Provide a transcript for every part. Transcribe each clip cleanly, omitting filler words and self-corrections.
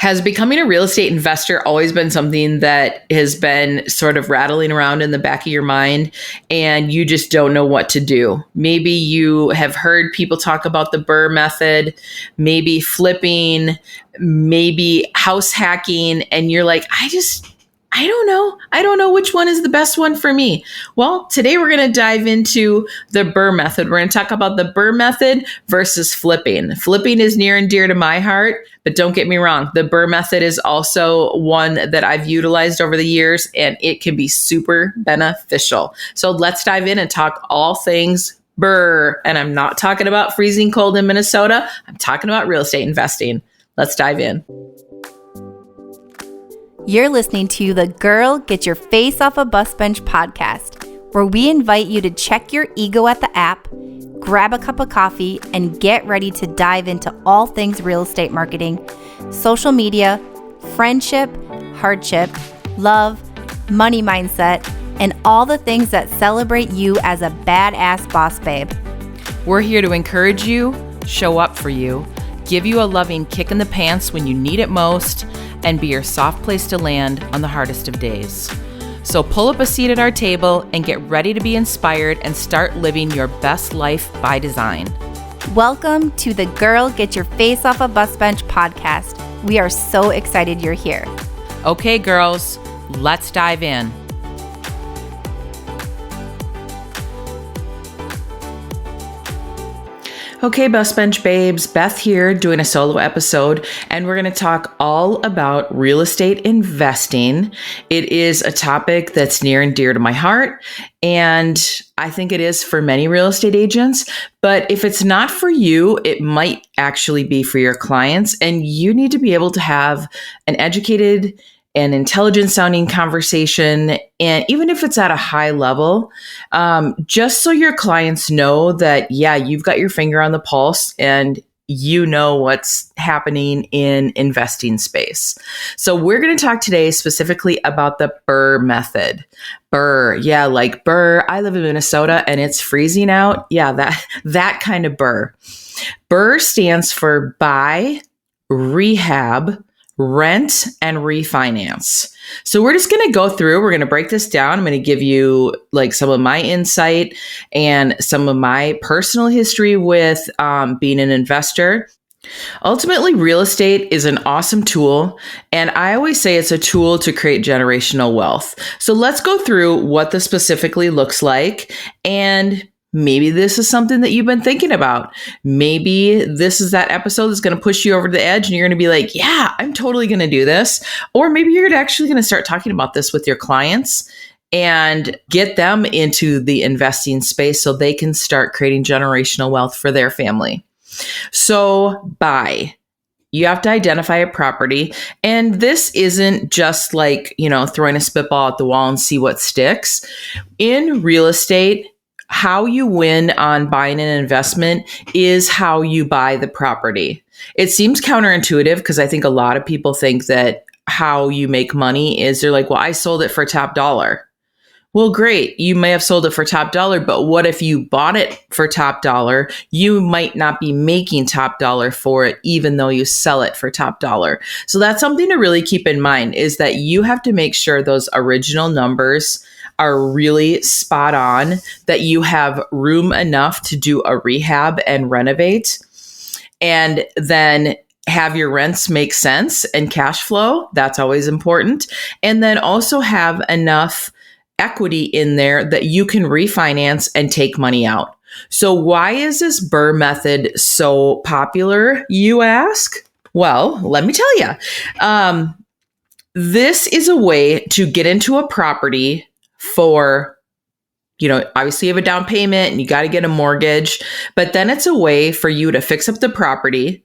Has becoming a real estate investor always been something that has been sort of rattling around in the back of your mind and you just don't know what to do? Maybe you have heard people talk about the BRRRR method, maybe flipping, maybe house hacking, and you're like, I don't know. I don't know which one is the best one for me. Well, today we're going to dive into the BRRRR method. We're going to talk about the BRRRR method versus flipping. Flipping is near and dear to my heart, but don't get me wrong. The BRRRR method is also one that I've utilized over the years, and it can be super beneficial. So let's dive in and talk all things BRRRR. And I'm not talking about freezing cold in Minnesota. I'm talking about real estate investing. Let's dive in. You're listening to the Girl Get Your Face Off a Bus Bench podcast, where we invite you to check your ego at the app, grab a cup of coffee, and get ready to dive into all things real estate marketing, social media, friendship, hardship, love, money mindset, and all the things that celebrate you as a badass boss babe. We're here to encourage you, show up for you, give you a loving kick in the pants when you need it most, and be your soft place to land on the hardest of days. So pull up a seat at our table and get ready to be inspired and start living your best life by design. Welcome to the Girl Get Your Face Off a Bus Bench podcast. We are so excited you're here. Okay, girls, let's dive in. Okay, Bus Bench babes, Beth here doing a solo episode, and we're going to talk all about real estate investing. It is a topic that's near and dear to my heart, and I think it is for many real estate agents, but if it's not for you, it might actually be for your clients, and you need to be able to have an educated and intelligent sounding conversation. And even if it's at a high level, just so your clients know that, yeah, you've got your finger on the pulse and you know what's happening in investing space. So we're going to talk today specifically about the BRRRR method. BRRRR, yeah, like BRRRR. I live in Minnesota and it's freezing out. Yeah, that kind of BRRRR. BRRRR stands for buy, rehab, rent, and refinance. So we're just going to go through, we're going to break this down. I'm going to give you like some of my insight and some of my personal history with being an investor. Ultimately, real estate is an awesome tool, and I always say it's a tool to create generational wealth. So let's go through what this specifically looks like, and maybe this is something that you've been thinking about. Maybe this is that episode that's going to push you over the edge and you're going to be like, yeah, I'm totally going to do this. Or maybe you're actually going to start talking about this with your clients and get them into the investing space so they can start creating generational wealth for their family. So buy. You have to identify a property. And this isn't just like, throwing a spitball at the wall and see what sticks. In real estate, how you win on buying an investment is how you buy the property. It seems counterintuitive because I think a lot of people think that how you make money is they're like, well, I sold it for top dollar. Well, great. You may have sold it for top dollar, but what if you bought it for top dollar? You might not be making top dollar for it, even though you sell it for top dollar. So that's something to really keep in mind, is that you have to make sure those original numbers are really spot on, that you have room enough to do a rehab and renovate, and then have your rents make sense and cash flow. That's always important. And then also have enough equity in there that you can refinance and take money out. So why is this BRRRR method so popular, you ask? Well, let me tell you. This is a way to get into a property for, obviously you have a down payment and you got to get a mortgage, but then it's a way for you to fix up the property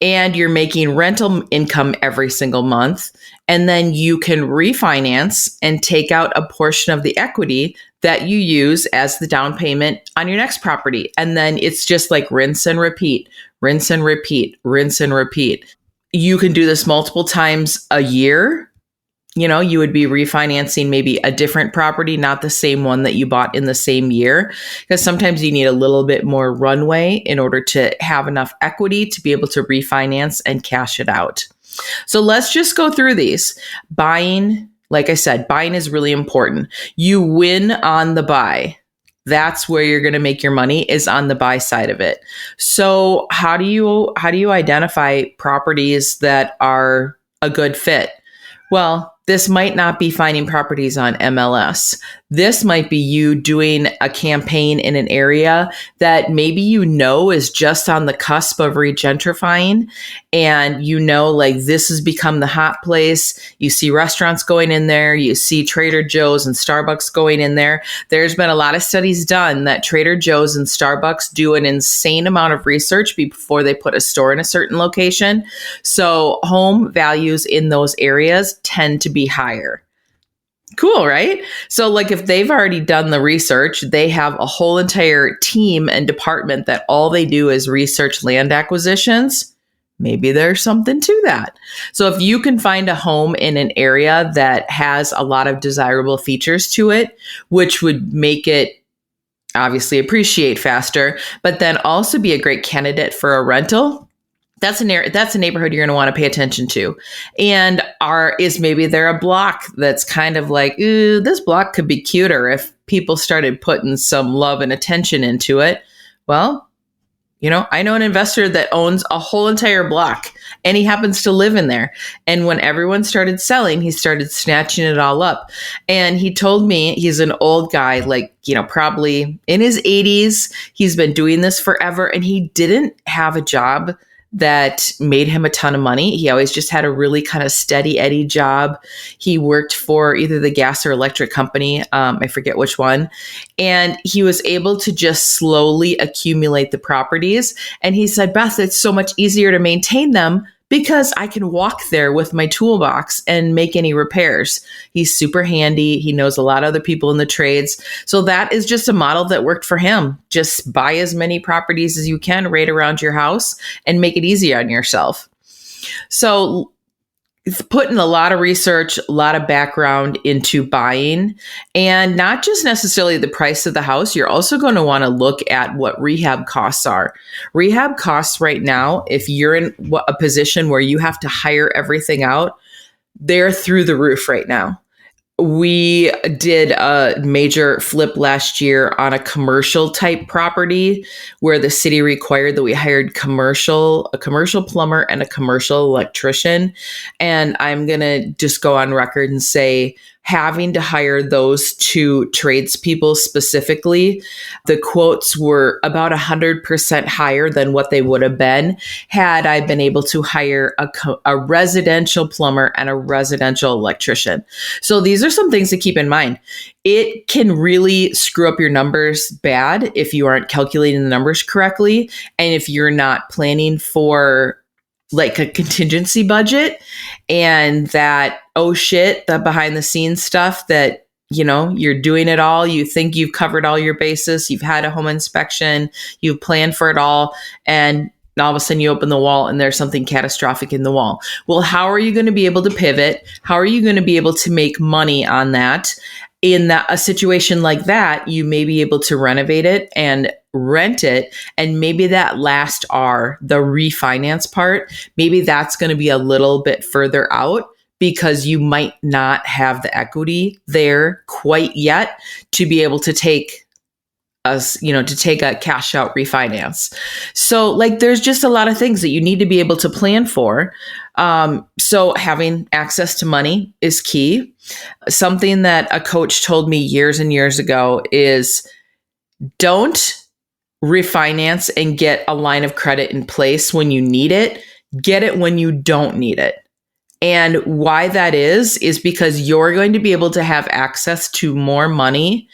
and you're making rental income every single month. And then you can refinance and take out a portion of the equity that you use as the down payment on your next property. And then it's just like rinse and repeat, rinse and repeat, rinse and repeat. You can do this multiple times a year. You would be refinancing maybe a different property, not the same one that you bought in the same year, because sometimes you need a little bit more runway in order to have enough equity to be able to refinance and cash it out. So let's just go through these. Buying, like I said, buying is really important. You win on the buy. That's where you're going to make your money, is on the buy side of it. So how do you identify properties that are a good fit? Well, this might not be finding properties on MLS. This might be you doing a campaign in an area that maybe is just on the cusp of regentrifying, and like this has become the hot place. You see restaurants going in there, you see Trader Joe's and Starbucks going in there. There's been a lot of studies done that Trader Joe's and Starbucks do an insane amount of research before they put a store in a certain location. So home values in those areas tend to be higher. Cool, right? So like if they've already done the research, they have a whole entire team and department that all they do is research land acquisitions. Maybe there's something to that. So if you can find a home in an area that has a lot of desirable features to it, which would make it obviously appreciate faster, but then also be a great candidate for a rental, that's a neighborhood you're going to want to pay attention to. And is maybe there a block that's kind of like, ooh, this block could be cuter if people started putting some love and attention into it. Well, I know an investor that owns a whole entire block and he happens to live in there. And when everyone started selling, he started snatching it all up. And he told me, he's an old guy, probably in his 80s. He's been doing this forever and he didn't have a job that made him a ton of money. He always just had a really kind of steady Eddie job. He worked for either the gas or electric company. I forget which one. And he was able to just slowly accumulate the properties. And he said, Beth, it's so much easier to maintain them because I can walk there with my toolbox and make any repairs. He's super handy. He knows a lot of other people in the trades. So that is just a model that worked for him. Just buy as many properties as you can right around your house and make it easy on yourself. So put in a lot of research, a lot of background into buying, and not just necessarily the price of the house. You're also going to want to look at what rehab costs are. Rehab costs right now, if you're in a position where you have to hire everything out, they're through the roof right now. We did a major flip last year on a commercial type property where the city required that we hired a commercial plumber and a commercial electrician. And I'm going to just go on record and say, having to hire those two tradespeople specifically, the quotes were about 100% higher than what they would have been had I been able to hire a residential plumber and a residential electrician. So these are some things to keep in mind. It can really screw up your numbers bad if you aren't calculating the numbers correctly, and if you're not planning for like a contingency budget, and that, oh shit, the behind the scenes stuff that, you're doing it all. You think you've covered all your bases. You've had a home inspection. You've planned for it all. And all of a sudden you open the wall and there's something catastrophic in the wall. Well, how are you going to be able to pivot? How are you going to be able to make money on that? In a situation like that, you may be able to renovate it and rent it. And maybe that last R, the refinance part, maybe that's going to be a little bit further out because you might not have the equity there quite yet to be able to take a cash out refinance. So there's just a lot of things that you need to be able to plan for. So having access to money is key. Something that a coach told me years and years ago is don't refinance and get a line of credit in place when you need it. Get it when you don't need it. And why that is because you're going to be able to have access to more money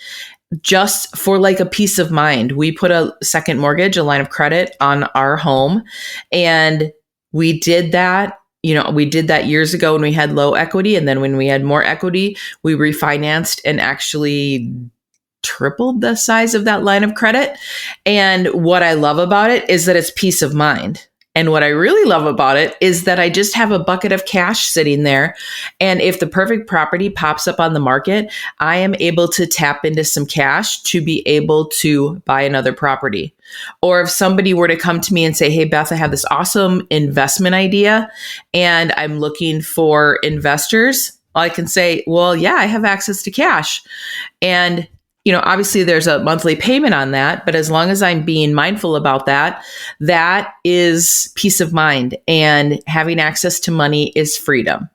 just for a peace of mind. We put a second mortgage, a line of credit on our home. And we did that. We did that years ago when we had low equity. And then when we had more equity, we refinanced and actually tripled the size of that line of credit. And what I love about it is that it's peace of mind. And what I really love about it is that I just have a bucket of cash sitting there. And if the perfect property pops up on the market, I am able to tap into some cash to be able to buy another property. Or if somebody were to come to me and say, hey, Beth, I have this awesome investment idea and I'm looking for investors, I can say, well, yeah, I have access to cash. And obviously there's a monthly payment on that, but as long as I'm being mindful about that, that is peace of mind, and having access to money is freedom.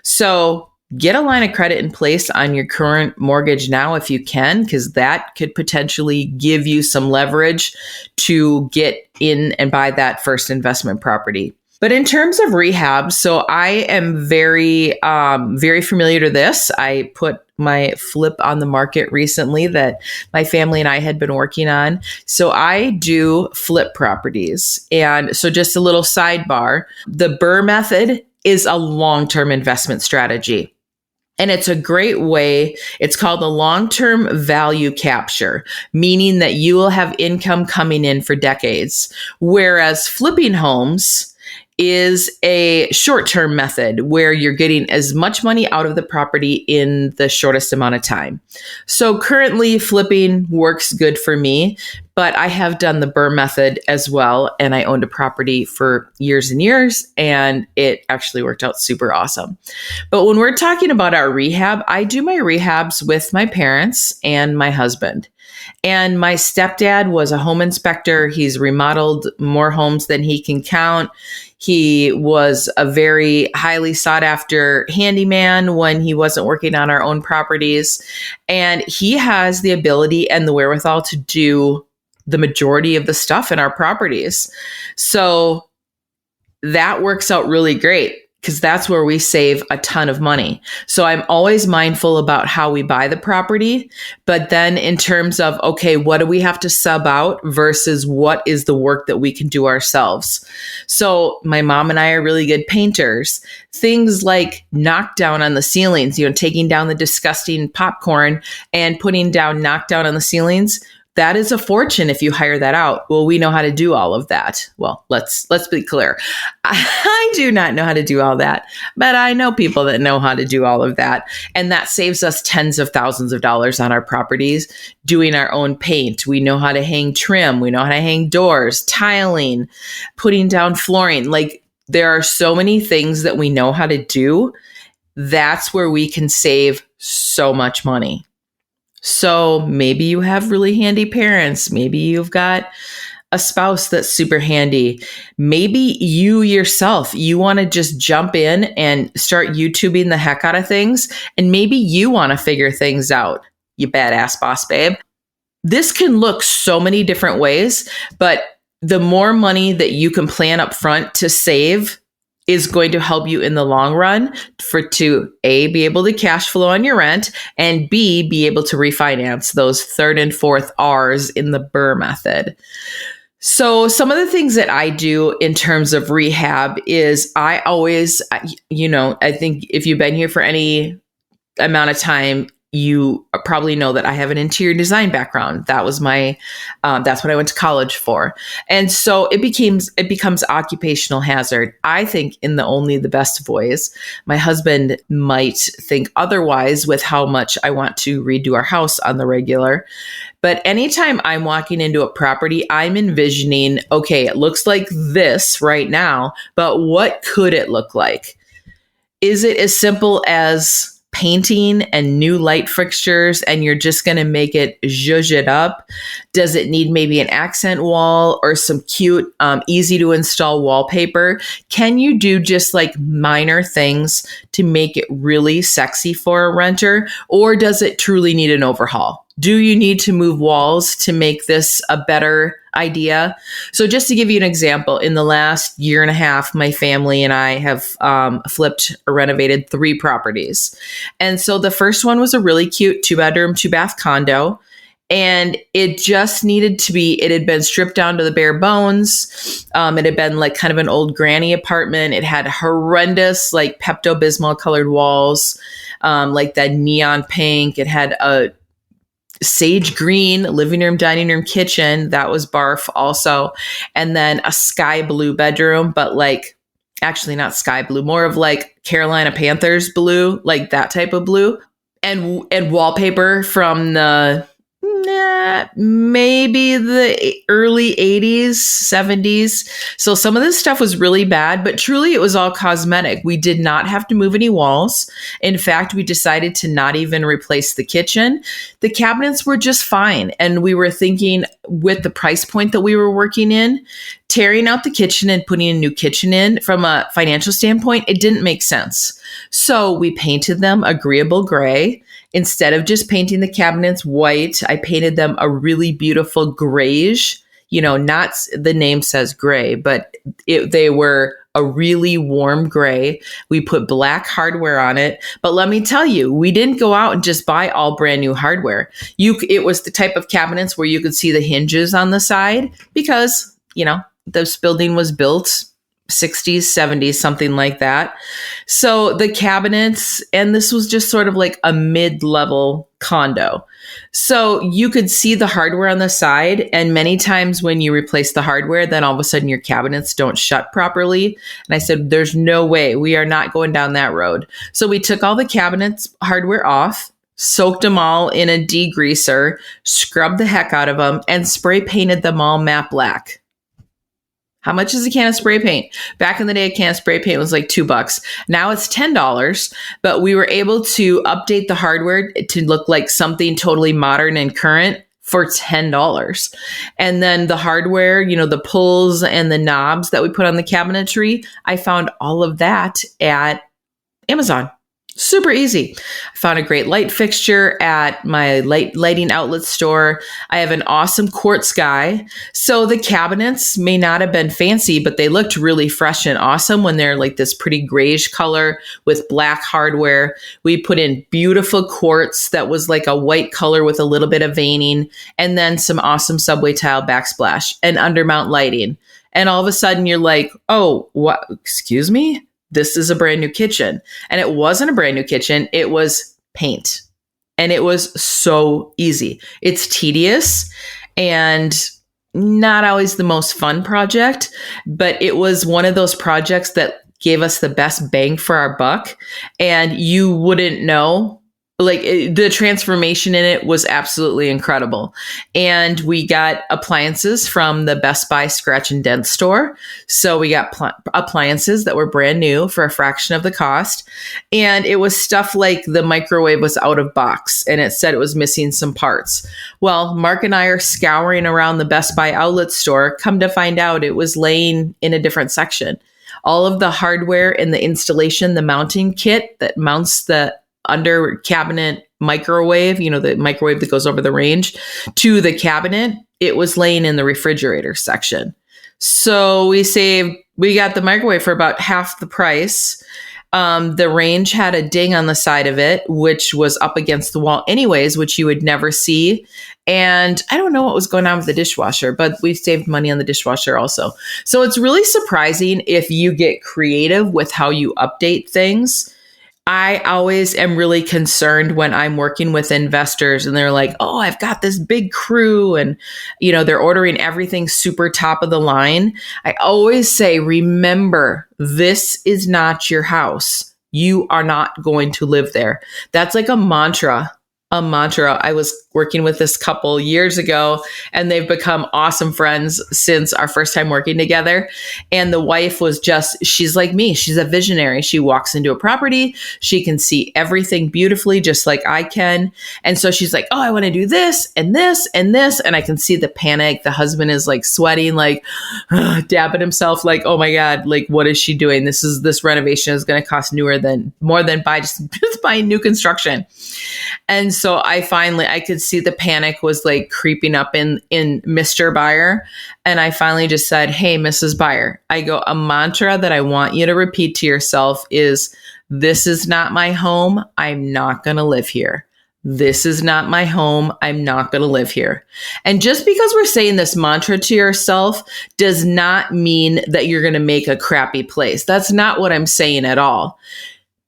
So get a line of credit in place on your current mortgage now if you can, because that could potentially give you some leverage to get in and buy that first investment property. But in terms of rehab, so I am very, very familiar to this. I put my flip on the market recently that my family and I had been working on. So I do flip properties. And so just a little sidebar, the BRRRR method is a long-term investment strategy. And it's a great way. It's called the long-term value capture, meaning that you will have income coming in for decades. Whereas flipping homes is a short-term method where you're getting as much money out of the property in the shortest amount of time. So currently flipping works good for me, but I have done the BRRRR method as well. And I owned a property for years and years, and it actually worked out super awesome. But when we're talking about our rehab, I do my rehabs with my parents and my husband. And my stepdad was a home inspector. He's remodeled more homes than he can count. He was a very highly sought after handyman when he wasn't working on our own properties. And he has the ability and the wherewithal to do the majority of the stuff in our properties. So that works out really great, because that's where we save a ton of money. So I'm always mindful about how we buy the property, but then in terms of, okay, what do we have to sub out versus what is the work that we can do ourselves? So my mom and I are really good painters. Things like knockdown on the ceilings, taking down the disgusting popcorn and putting down knockdown on the ceilings. That is a fortune if you hire that out. Well, we know how to do all of that. Well, let's be clear. I do not know how to do all that, but I know people that know how to do all of that. And that saves us tens of thousands of dollars on our properties doing our own paint. We know how to hang trim. We know how to hang doors, tiling, putting down flooring. Like, there are so many things that we know how to do. That's where we can save so much money. So maybe you have really handy parents. Maybe you've got a spouse that's super handy. Maybe you yourself, you want to just jump in and start YouTubing the heck out of things. And maybe you want to figure things out, you badass boss babe. This can look so many different ways, but the more money that you can plan up front to save is going to help you in the long run to A, be able to cash flow on your rent, and B, be able to refinance those third and fourth R's in the BRRRR method. So some of the things that I do in terms of rehab is I always, I think if you've been here for any amount of time, you probably know that I have an interior design background. That was that's what I went to college for. And so it becomes occupational hazard. I think in only the best of ways. My husband might think otherwise with how much I want to redo our house on the regular. But anytime I'm walking into a property, I'm envisioning, okay, it looks like this right now, but what could it look like? Is it as simple as painting and new light fixtures and you're just going to make it zhuzh it up? Does it need maybe an accent wall or some cute, easy to install wallpaper? Can you do just like minor things to make it really sexy for a renter? Or does it truly need an overhaul? Do you need to move walls to make this a better idea? So just to give you an example, in the last year and a half, my family and I have flipped or renovated 3 properties. And so the first one was a really cute 2-bedroom, 2-bath condo. And it just needed to be, it had been stripped down to the bare bones. It had been like kind of an old granny apartment. It had horrendous, like Pepto-Bismol colored walls, like that neon pink. It had a sage green living room, dining room, kitchen. That was barf also. And then a sky blue bedroom, but like, actually not sky blue, more of like Carolina Panthers blue, like that type of blue. And wallpaper from the maybe the early 80s, 70s. So some of this stuff was really bad, but truly it was all cosmetic. We did not have to move any walls. In fact, we decided to not even replace the kitchen. The cabinets were just fine. And we were thinking with the price point that we were working in, tearing out the kitchen and putting a new kitchen in from a financial standpoint, it didn't make sense. So we painted them agreeable gray. Instead of just painting the cabinets white, I painted them a really beautiful grayish, not the name says gray, but they were a really warm gray. We put black hardware on it. But let me tell you, we didn't go out and just buy all brand new hardware. It was the type of cabinets where you could see the hinges on the side because, this building was built 60s, 70s, something like that. So the cabinets, and this was just sort of like a mid-level condo. So you could see the hardware on the side. And many times when you replace the hardware, then all of a sudden your cabinets don't shut properly. And I said, there's no way, we are not going down that road. So we took all the cabinets hardware off, soaked them all in a degreaser, scrubbed the heck out of them, and spray painted them all matte black. How much is a can of spray paint? Back in the day, a can of spray paint was like $2. Now it's $10, but we were able to update the hardware to look like something totally modern and current for $10. And then the hardware, the pulls and the knobs that we put on the cabinetry, I found all of that at Amazon. Super easy. I found a great light fixture at my lighting outlet store. I have an awesome quartz sky. So the cabinets may not have been fancy, but they looked really fresh and awesome when they're like this pretty grayish color with black hardware. We put in beautiful quartz that was like a white color with a little bit of veining, and then some awesome subway tile backsplash and undermount lighting. And all of a sudden you're like, oh, what? Excuse me? This is a brand new kitchen. And it wasn't a brand new kitchen. It was paint. And it was so easy. It's tedious and not always the most fun project, but it was one of those projects that gave us the best bang for our buck. And you wouldn't know. The transformation in it was absolutely incredible. And we got appliances from the Best Buy Scratch and Dent store. So we got appliances that were brand new for a fraction of the cost. And it was stuff like the microwave was out of box and it said it was missing some parts. Well, Mark and I are scouring around the Best Buy outlet store. Come to find out it was laying in a different section. All of the hardware and the installation, the mounting kit that mounts the under cabinet microwave, the microwave that goes over the range to the cabinet, it was laying in the refrigerator section. So we got the microwave for about half the price. The range had a ding on the side of it, which was up against the wall anyways, which you would never see. And I don't know what was going on with the dishwasher, but we saved money on the dishwasher also. So it's really surprising if you get creative with how you update things. I always am really concerned when I'm working with investors and they're like, oh, I've got this big crew and, they're ordering everything super top of the line. I always say, remember, this is not your house. You are not going to live there. That's like a mantra. I was working with this couple years ago and they've become awesome friends since our first time working together. And the wife she's like me. She's a visionary. She walks into a property. She can see everything beautifully, just like I can. And so she's like, oh, I want to do this and this and this. And I can see the panic. The husband is like sweating, like dabbing himself, like, oh my God, like, what is she doing? This renovation is going to cost more than just buying new construction. And so I could see the panic was like creeping up in Mr. Buyer. And I finally just said, hey, Mrs. Buyer, a mantra that I want you to repeat to yourself is, this is not my home. I'm not going to live here. This is not my home. I'm not going to live here. And just because we're saying this mantra to yourself does not mean that you're going to make a crappy place. That's not what I'm saying at all.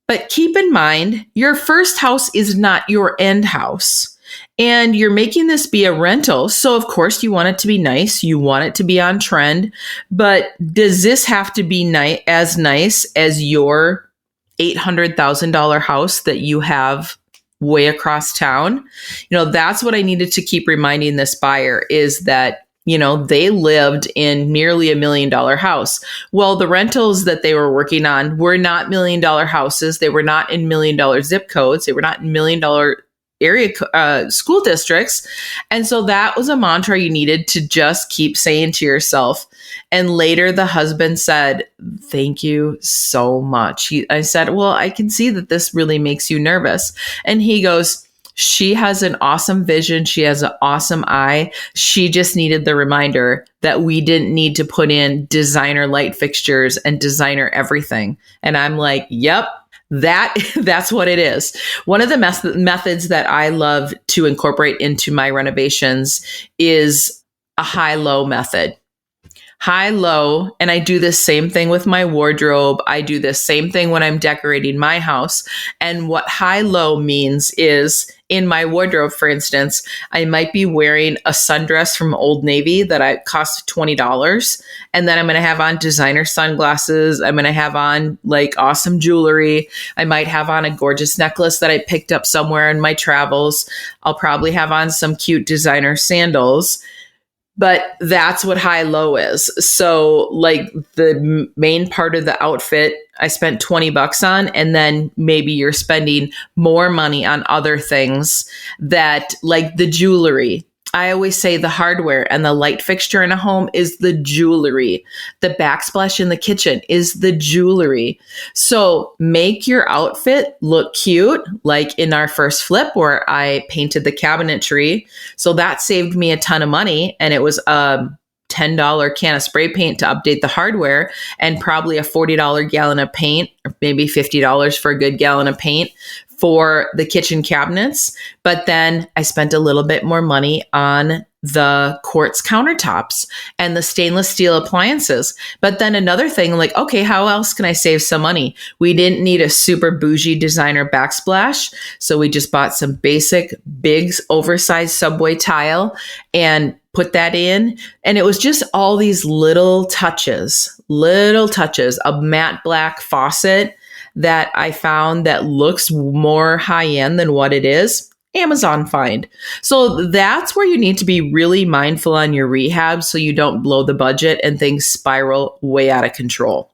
But keep in mind, your first house is not your end house. and you're making this be a rental. So of course you want it to be nice. You want it to be on trend, but does this have to be as nice as your $800,000 house that you have way across town? That's what I needed to keep reminding this buyer, is that they lived in nearly $1 million house. Well, the rentals that they were working on were not $1 million houses. They were not in $1 million zip codes. They were not in $1 million area school districts. And so that was a mantra you needed to just keep saying to yourself. And later the husband said, "Thank you so much." I said, "Well, I can see that this really makes you nervous." And he goes, "She has an awesome vision. She has an awesome eye. She just needed the reminder that we didn't need to put in designer light fixtures and designer everything." And I'm like, yep, that's what it is. One of the methods that I love to incorporate into my renovations is a high-low method. High-low, and I do this same thing with my wardrobe. I do this same thing when I'm decorating my house. And what high-low means is, in my wardrobe, for instance, I might be wearing a sundress from Old Navy that cost $20. And then I'm going to have on designer sunglasses. I'm going to have on like awesome jewelry. I might have on a gorgeous necklace that I picked up somewhere in my travels. I'll probably have on some cute designer sandals. But that's what high-low is. So like the main part of the outfit, I spent $20 on, and then maybe you're spending more money on other things that, like the jewelry. I always say the hardware and the light fixture in a home is the jewelry. The backsplash in the kitchen is the jewelry. So make your outfit look cute, like in our first flip where I painted the cabinetry. So that saved me a ton of money, and it was a $10 can of spray paint to update the hardware, and probably a $40 gallon of paint, or maybe $50 for a good gallon of paint for the kitchen cabinets. But then I spent a little bit more money on the quartz countertops and the stainless steel appliances. But then another thing, like, okay, how else can I save some money? We didn't need a super bougie designer backsplash. So we just bought some basic, big, oversized subway tile and put that in. And it was just all these little touches, a matte black faucet that I found that looks more high end than what it is. Amazon find. So that's where you need to be really mindful on your rehab so you don't blow the budget and things spiral way out of control.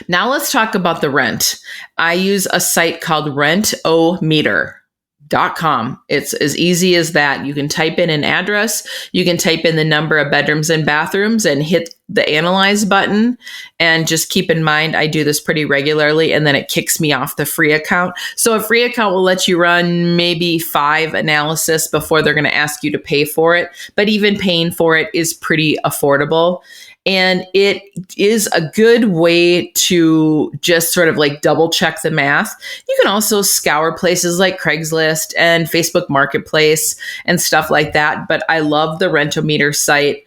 Now let's talk about the rent. I use a site called rentometer.com. It's as easy as that. You can type in an address, you can type in the number of bedrooms and bathrooms and hit the analyze button. And just keep in mind, I do this pretty regularly, and then it kicks me off the free account. So a free account will let you run maybe 5 analysis before they're going to ask you to pay for it. But even paying for it is pretty affordable. And it is a good way to just sort of like double check the math. You can also scour places like Craigslist and Facebook Marketplace and stuff like that. But I love the Rentometer site.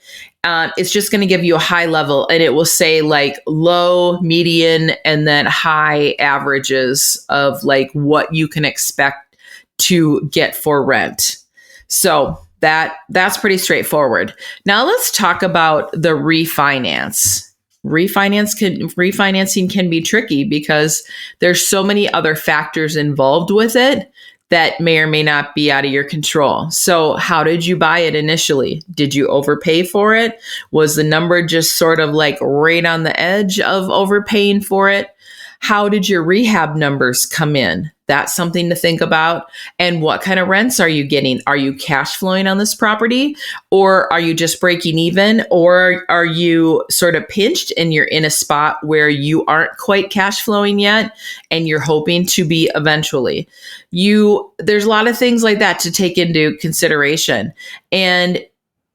It's just going to give you a high level, and it will say like low, median, and then high averages of like what you can expect to get for rent. So that's pretty straightforward. Now let's talk about the refinance. Refinancing can be tricky because there's so many other factors involved with it that may or may not be out of your control. So how did you buy it initially? Did you overpay for it? Was the number just sort of like right on the edge of overpaying for it? How did your rehab numbers come in? That's something to think about. And what kind of rents are you getting? Are you cash flowing on this property, or are you just breaking even, or are you sort of pinched and you're in a spot where you aren't quite cash flowing yet and you're hoping to be eventually? There's a lot of things like that to take into consideration. And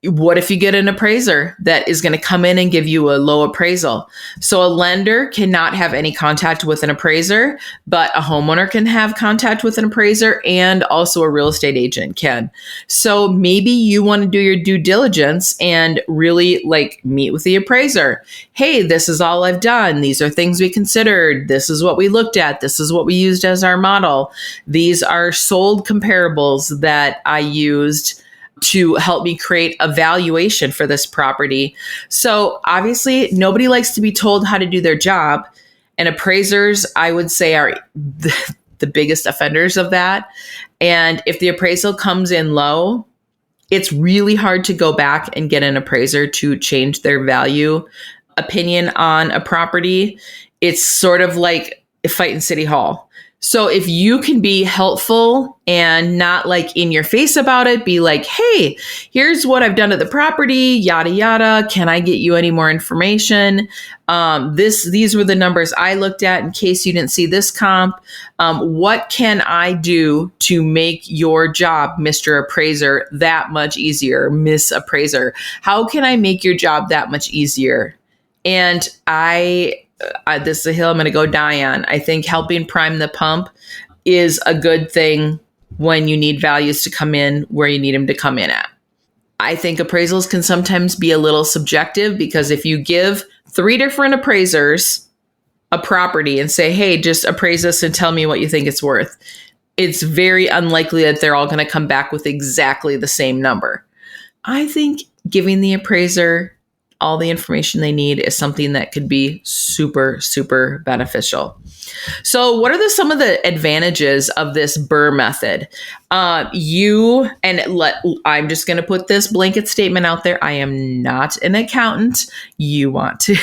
What if you get an appraiser that is going to come in and give you a low appraisal? So a lender cannot have any contact with an appraiser, but a homeowner can have contact with an appraiser, and also a real estate agent can. So maybe you want to do your due diligence and really meet with the appraiser. Hey, this is all I've done. These are things we considered. This is what we looked at. This is what we used as our model. These are sold comparables that I used to help me create a valuation for this property. So obviously, nobody likes to be told how to do their job. And appraisers, I would say, are the biggest offenders of that. And if the appraisal comes in low, it's really hard to go back and get an appraiser to change their value opinion on a property. It's sort of like a fight in City Hall. So if you can be helpful and not in your face about it, be like, hey, here's what I've done to the property, yada, yada. Can I get you any more information? These were the numbers I looked at in case you didn't see this comp. What can I do to make your job, Mr. Appraiser, that much easier, Miss Appraiser? How can I make your job that much easier? And this is a hill I'm going to go die on. I think helping prime the pump is a good thing when you need values to come in where you need them to come in at. I think appraisals can sometimes be a little subjective, because if you give 3 different appraisers a property and say, hey, just appraise us and tell me what you think it's worth, it's very unlikely that they're all going to come back with exactly the same number. I think giving the appraiser all the information they need is something that could be super, super beneficial. So what are some of the advantages of this BRRRR method? I'm just going to put this blanket statement out there. I am not an accountant. You want to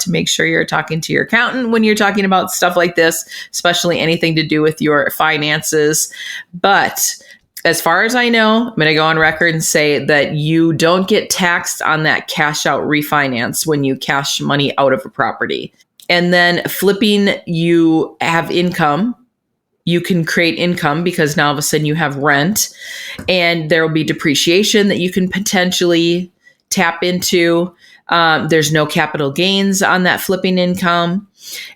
make sure you're talking to your accountant when you're talking about stuff like this, especially anything to do with your finances. But as far as I know, I'm going to go on record and say that you don't get taxed on that cash out refinance when you cash money out of a property. And then flipping, you have income. You can create income because now all of a sudden you have rent, and there will be depreciation that you can potentially tap into. There's no capital gains on that flipping income.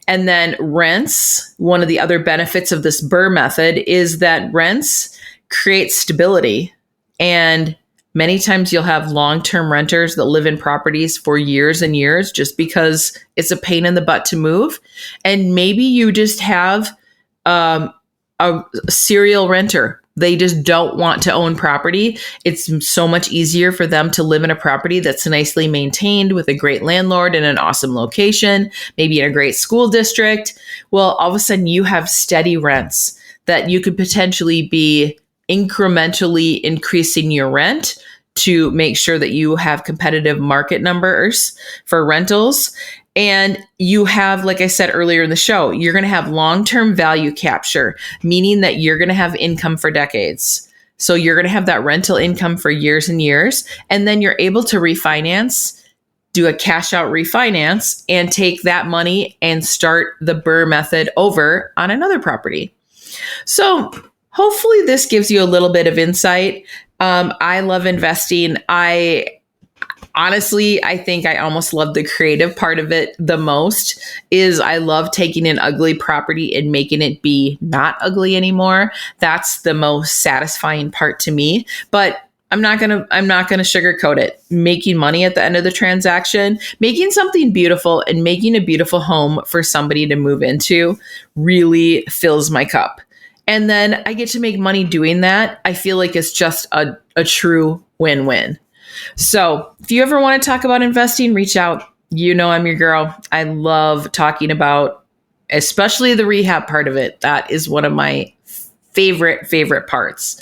And then rents, one of the other benefits of this BRRRR method is that rents create stability. And many times you'll have long-term renters that live in properties for years and years just because it's a pain in the butt to move. And maybe you just have a serial renter. They just don't want to own property. It's so much easier for them to live in a property that's nicely maintained with a great landlord in an awesome location, maybe in a great school district. Well, all of a sudden you have steady rents that you could potentially be incrementally increasing your rent to make sure that you have competitive market numbers for rentals. And you have, like I said earlier in the show, you're going to have long-term value capture, meaning that you're going to have income for decades. So you're going to have that rental income for years and years. And then you're able to refinance, do a cash out refinance, and take that money and start the BRRRR method over on another property. So hopefully this gives you a little bit of insight. I love investing. I think I almost love the creative part of it the most. Is I love taking an ugly property and making it be not ugly anymore. That's the most satisfying part to me. But I'm not gonna sugarcoat it. Making money at the end of the transaction, making something beautiful and making a beautiful home for somebody to move into really fills my cup. And then I get to make money doing that. I feel like it's just a true win-win. So if you ever want to talk about investing, reach out. You know I'm your girl. I love talking about, especially the rehab part of it. That is one of my favorite parts.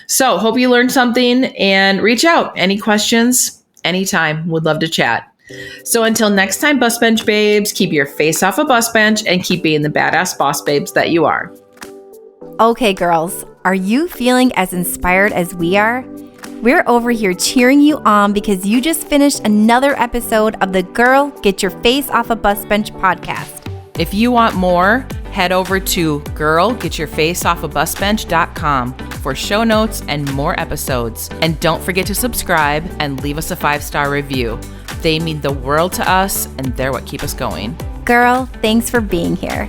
So hope you learned something, and reach out. Any questions? Anytime. Would love to chat. So until next time, bus bench babes, keep your face off a bus bench and keep being the badass boss babes that you are. Okay, girls, are you feeling as inspired as we are? We're over here cheering you on because you just finished another episode of the Girl Get Your Face Off a Bus Bench podcast. If you want more, Head over to girlgetyourfaceoffabusbench.com for show notes and more episodes. And don't forget to subscribe and leave us a 5-star review. They mean the world to us, and they're what keep us going. Girl, thanks for being here.